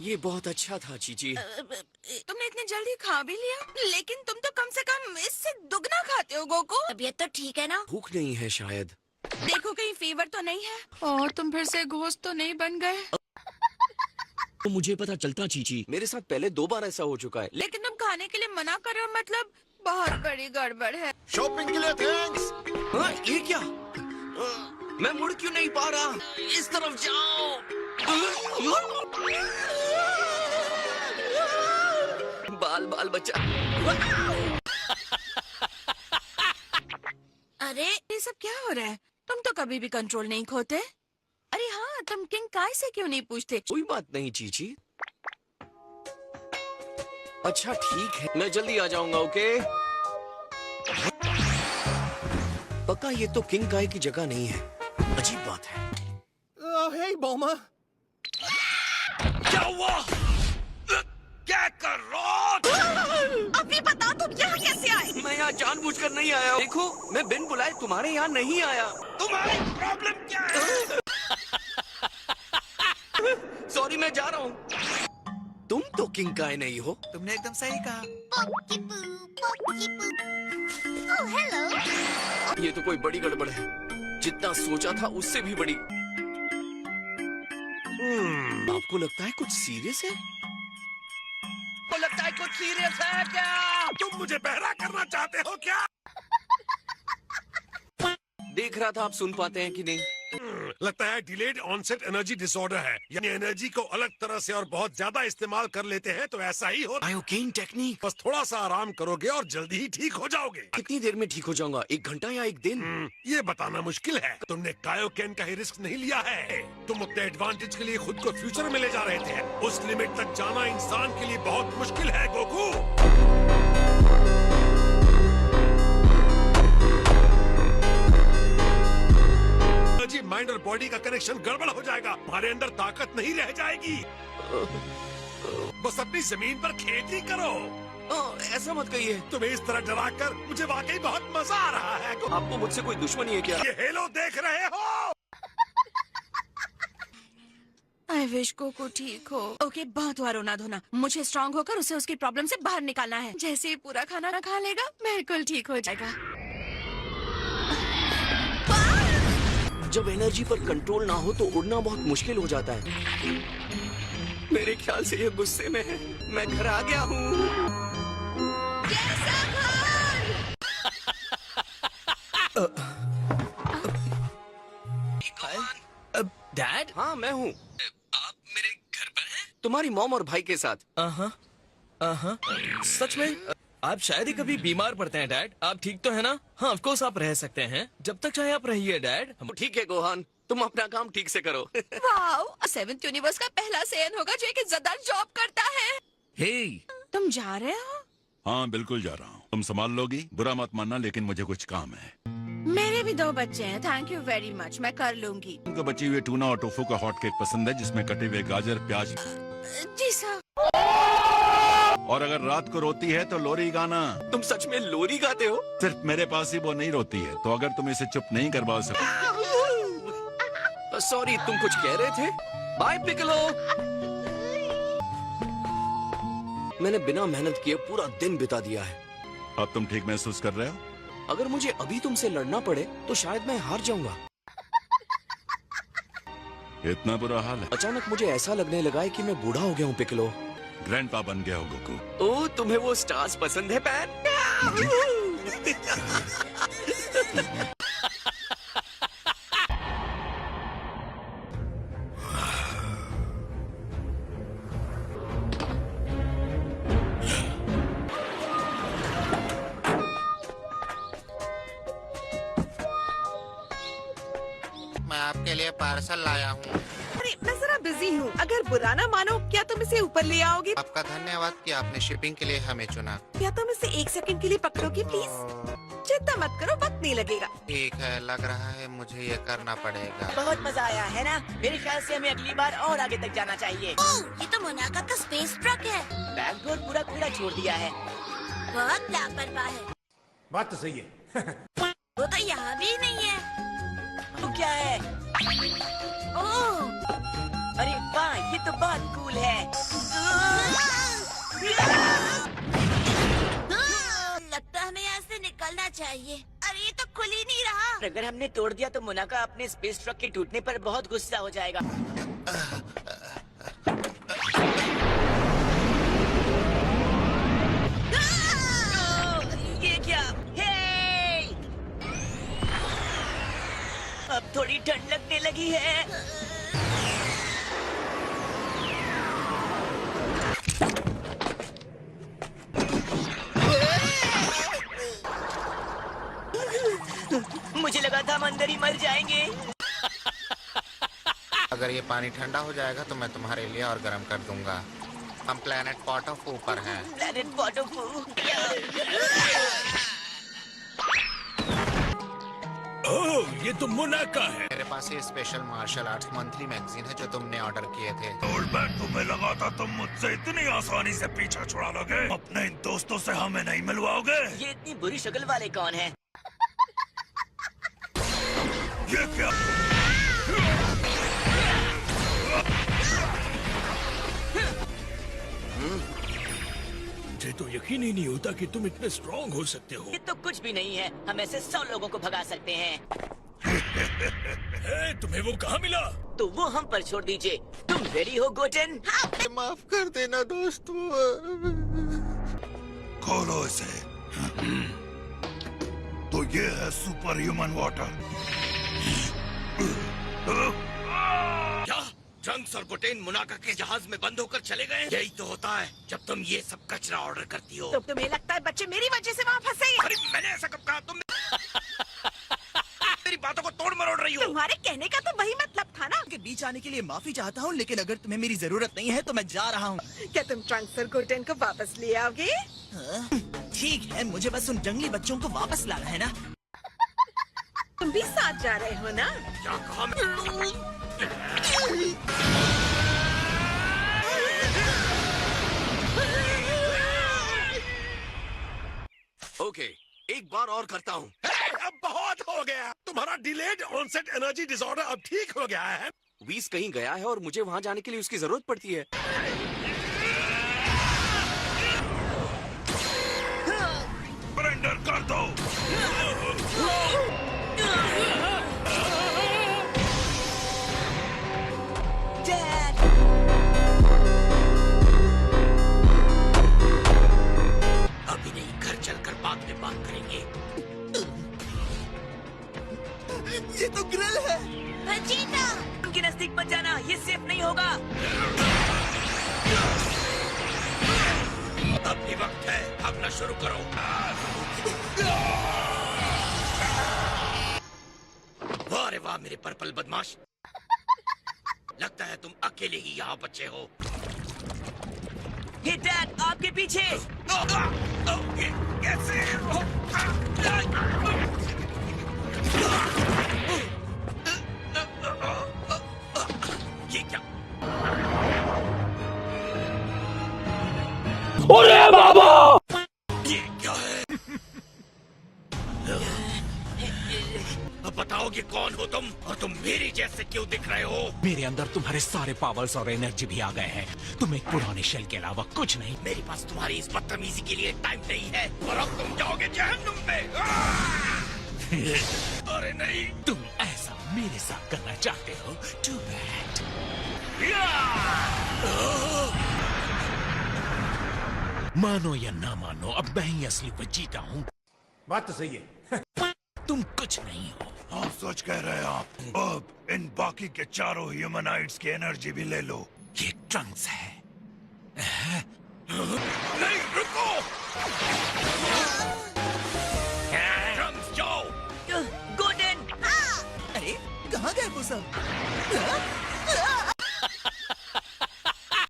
ये बहुत अच्छा था चीची। तुमने इतनी जल्दी खा भी लिया, लेकिन तुम तो कम से कम इससे दुगना खाते हो गोकू। तबीयत तो ठीक है ना? भूख नहीं है शायद। देखो कहीं फीवर तो नहीं है और तुम फिर से घोस्ट तो नहीं बन गए। तो मुझे पता चलता चीची, मेरे साथ पहले 2 बार ऐसा हो चुका है। लेकिन तुम खाने के लिए मना कर रहे हो, मतलब बहुत बड़ी गड़बड़ है। शॉपिंग के लिए थैंक्स। हाँ, ये क्या? मैं मुड़ क्यों नहीं पा रहा? इस तरफ जाओ। बाल बाल बच्चा। अरे ये सब क्या हो रहा है? तुम तो कभी भी कंट्रोल नहीं खोते। अरे हाँ, तुम किंग काय से क्यों नहीं पूछते? कोई बात नहीं चीची। अच्छा ठीक है, मैं जल्दी आ जाऊंगा। ओके। पक्का ये तो किंग काय की जगह नहीं है। अजीब बात है। हे बॉमा। क्या हुआ? क्या कर रहे हो? अभी बता तुम यहाँ कैसे आए? मैं यहाँ जानबूझकर नहीं आया। देखो, मैं बिन बुलाए तुम्हारे यहाँ नहीं आया। तुम्हारी प्रॉब्लम क्या है? सॉरी, मैं जा रहा हूँ। तुम तो किंग काय नहीं हो। तुमने एकदम सही कहा। Oh hello. ये तो कोई बड़ी गड़बड़ है। जितना सोचा था उससे भी बड़ी। आपको लगता है कुछ सीरियस है? आपको लगता है कुछ सीरियस है क्या? तुम मुझे बहरा करना चाहते हो क्या? देख रहा था आप सुन पाते हैं कि नहीं। लगता है डिलेड ऑनसेट एनर्जी डिसऑर्डर है, यानी एनर्जी को अलग तरह से और बहुत ज्यादा इस्तेमाल कर लेते हैं तो ऐसा ही होता है। आयोकेन टेक्निक। बस थोड़ा सा आराम करोगे और जल्दी ही ठीक हो जाओगे। कितनी देर में ठीक हो जाऊंगा? 1 घंटा या 1 दिन? ये बताना मुश्किल है। तुमने कायोकेन का ही रिस्क नहीं लिया है। तुम अपने एडवांटेज के लिए खुद को फ्यूचर में ले जा रहे थे। उस लिमिट तक जाना इंसान के लिए बहुत मुश्किल है गोकू। माइंड और बॉडी का कनेक्शन गड़बड़ हो जाएगा। तुम्हारे अंदर ताकत नहीं रह जाएगी। बस अपनी जमीन पर खेती करो। ऐसा मत कहिए। तुम्हें इस तरह डरा कर मुझे वाकई बहुत मजा आ रहा है। आपको मुझसे कोई दुश्मनी है क्या? ये हेलो देख रहे हो? आई विश को ठीक हो। ओके, बहुत हुआ रोना धोना। मुझे स्ट्रांग होकर उसे उसकी प्रॉब्लम से बाहर निकालना है। जैसे ही पूरा खाना ना खा लेगा, बिल्कुल ठीक हो जाएगा। जब एनर्जी पर कंट्रोल ना हो तो उड़ना बहुत मुश्किल हो जाता है। मेरे ख्याल से ये गुस्से में है। मैं घर आ गया हूँ। डैड? हाँ, मैं हूँ। आप मेरे घर पर हैं? तुम्हारी मॉम और भाई के साथ। सच में? आप शायद ही कभी बीमार पड़ते हैं डैड। आप ठीक तो है ना? हाँ, ऑफ कोर्स आप रह सकते हैं। जब तक चाहे आप रहिए डैड। ठीक है गोहान, तुम अपना काम ठीक से करो। वाओ, 7th यूनिवर्स का पहला सेयन होगा जो एक इज्जतदार जॉब करता है। हे, तुम जा रहे हो? हाँ बिल्कुल जा रहा हूँ। तुम संभाल लोगी? बुरा मत मानना, लेकिन मुझे कुछ काम है। मेरे भी 2 बच्चे हैं। थैंक यू वेरी मच, मैं कर लूंगी। उनको बची हुई टूना और टोफू का हॉट केक पसंद है, जिसमें कटे हुए गाजर, प्याज। जी सर। और अगर रात को रोती है तो लोरी गाना। तुम सच में लोरी गाते हो? सिर्फ मेरे पास ही वो नहीं रोती है, तो अगर तुम इसे चुप नहीं करवा सकते। सॉरी, तुम कुछ कह रहे थे? Bye Piccolo. मैंने बिना मेहनत किए पूरा दिन बिता दिया है। अब तुम ठीक महसूस कर रहे हो? अगर मुझे अभी तुमसे लड़ना पड़े तो शायद मैं हार जाऊंगा। इतना बुरा हाल है? अचानक मुझे ऐसा लगने लगा है कि मैं बूढ़ा हो गया हूँ पिकलो। ग्रैंडपा बन गया हो गोकू। ओह, तुम्हें वो स्टार्स पसंद है पैन? मैं आपके लिए पार्सल लाया हूँ। अरे मैं जरा बिजी हूँ। अगर बुरा ना मानो, क्या तुम इसे ऊपर ले आओगे? आपका धन्यवाद कि आपने शिपिंग के लिए हमें चुना। क्या तुम इसे 1 सेकंड के लिए पकड़ोगी प्लीज? चिंता मत करो, वक्त नहीं लगेगा। ठीक है, लग रहा है मुझे ये करना पड़ेगा। बहुत मजा आया है ना? मेरे ख्याल से हमें अगली बार और आगे तक जाना चाहिए। ओह, ये तो मोनाका का स्पेस ट्रक है। बैंगलोर पूरा कूड़ा छोड़ दिया है। बहुत लापरवाह है। बात तो सही है। वो तो यहाँ भी नहीं है। तो क्या है? ओह, अरे वाह, ये तो बहुत कूल है। लगता है हमें यहाँ से निकलना चाहिए। अरे ये तो खुल ही नहीं रहा। अगर हमने तोड़ दिया तो मोनाका अपने स्पेस ट्रक के टूटने पर बहुत गुस्सा हो जाएगा। ये क्या? हे! अब थोड़ी ठंड लगने लगी है। मुझे लगा था हम अंदर ही मर जाएंगे। अगर ये पानी ठंडा हो जाएगा तो मैं तुम्हारे लिए और गर्म कर दूंगा। हम प्लेनेट पॉटोफू पर हैं। प्लैनेट पॉटोफू। ओह, ये तो मोनाका है। मेरे पास ये special martial arts monthly magazine है जो तुमने ऑर्डर किए थे। मैं तुम्हें लगा था तुम मुझसे इतनी आसानी से पीछा छुड़ा लोगे। अपने इन दोस्तों से हमें नहीं मिलवाओगे। ये इतनी बुरी शक्ल वाले कौन हैं? ये क्या? मुझे तो यकीन ही नहीं होता कि तुम इतने स्ट्रॉन्ग हो सकते हो। ये तो कुछ भी नहीं है। हम ऐसे 100 लोगों को भगा सकते हैं। तुम्हें वो कहाँ मिला? तो वो हम पर छोड़ दीजिए। तुम रेडी हो गोटेन? माफ कर देना दोस्तों। खोलो इसे। तो ये है सुपर ह्यूमन वाटर। क्या जंक्स और गोटेन मोनाका के जहाज में बंद होकर चले गए? यही तो होता है जब तुम ये सब कचरा ऑर्डर करती हो। तो तुम्हें लगता है बच्चे मेरी वजह से वहाँ फंसे? अरे मैंने ऐसा कब कहा? तुम मेरी बातों को तोड़ मरोड़ रही हो। तुम्हारे कहने का तो वही मतलब था ना। के बीच आने के लिए माफी चाहता हूँ, लेकिन अगर तुम्हें मेरी जरूरत नहीं है तो मैं जा रहा हूँ। क्या तुम ट्रंक्स और गोटेन को वापस ले आओगे? ठीक है, मुझे बस उन जंगली बच्चों को वापस लाना है ना। तुम भी साथ जा रहे हो ना? क्या कहा? ओके, एक बार और करता हूँ। अब बहुत हो गया। तुम्हारा डिलेड ऑनसेट एनर्जी डिसऑर्डर अब ठीक हो गया है। वीस कहीं गया है और मुझे वहाँ जाने के लिए उसकी जरूरत पड़ती है। सरेंडर कर दो। डैड! अभी नहीं, घर चलकर बाद में बात करेंगे। ये तो ग्रिल है। वजीटा! उनके नजदीक मत जाना, ये सेफ नहीं होगा। अब भी वक्त है, भागना शुरू करो। वाह रे वाह मेरे पर्पल बदमाश। लगता है तुम अकेले ही यहाँ बचे हो। हे डैड, आपके पीछे। कैसे? ये क्या? ये क्या है? अब बताओगे कौन हो तुम और तुम मेरे जैसे क्यों दिख रहे हो? मेरे अंदर तुम्हारे सारे पावर्स और एनर्जी भी आ गए हैं। तुम एक पुराने शेल के अलावा कुछ नहीं। मेरे पास तुम्हारी इस बदतमीजी के लिए टाइम नहीं है और अब तुम जाओगे जहन्नुम में। अरे नहीं, तुम ऐसा मेरे साथ करना चाहते हो? Too bad. मानो या ना मानो, अब मैं ही असली वजीटा हूँ। बात तो सही है। तुम कुछ नहीं हो। हाँ, सच कह रहे हैं आप। अब इन बाकी के चारों ह्यूमनाइट्स की एनर्जी भी ले लो। ये ट्रंक्स है। नहीं, रुको।